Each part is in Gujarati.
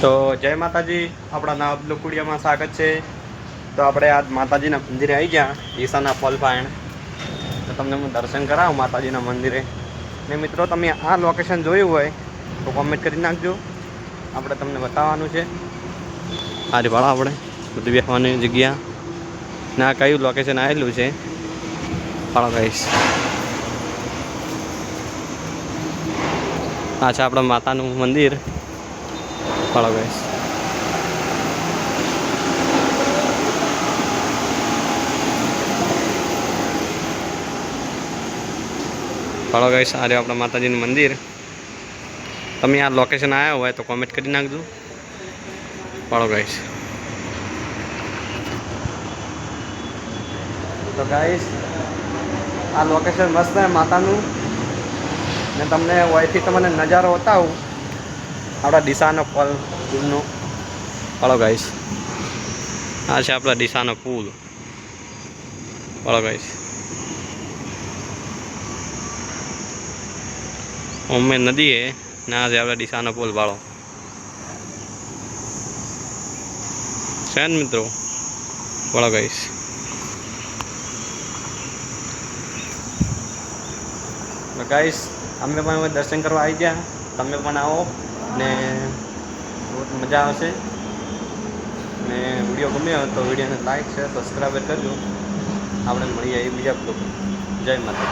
તો જય માતાજી, આપણા ના લુકુડિયામાં સ્વાગત છે। તો આપણે આજ માતાજીના મંદિરે આવી ગયા, ઈશાના ફોલ પાયણ। તો તમને હું દર્શન કરાવું માતાજીના મંદિરે। ને મિત્રો, તમે આ લોકેશન જોયું હોય તો કોમેન્ટ કરી નાખજો, આપણે તમને બતાવવાનું છે। આજે ભાડા આપણે બધી બેસવાની જગ્યા ના કયું લોકેશન આવેલું છે ભાડા કહીશ। આ છે આપણા માતાનું મંદિર ભાડા કહીશ। ભાડો ગાઈસ, આ રહ્યું આપણા માતાજીનું મંદિર। તમે આ લોકેશન આવ્યા હોય તો કોમેન્ટ કરી નાખજો ભાડો ગાઈસ। તો ગાઈસ, આ લોકેશન મસ્ત છે માતાનું, ને તમને અહીંથી તમને નજારો બતાવું આપણા ડીસાનો પુલનો ભાડો ગાઈસ। આ છે આપણા ડીસાનો પુલ ભાડો ગાઈસ। ओमे नदी है ना, आज आप दिशा पुल वालों सैन मित्रों बड़ा गाइस। गाइस, अमे पण दर्शन करवा आई गया, तमे पण आओ ने बहुत मजा आवशे। ने वीडियो गम्यो हो तो वीडियो ने लाइक शेयर सब्सक्राइब करजो। आपणे मळीए बीजा ब्लॉग। जय माता।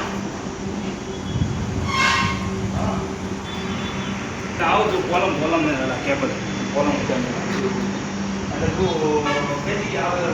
आओ तो कॉलम में केबल कॉलम के अंदर अगर वो खेती आवे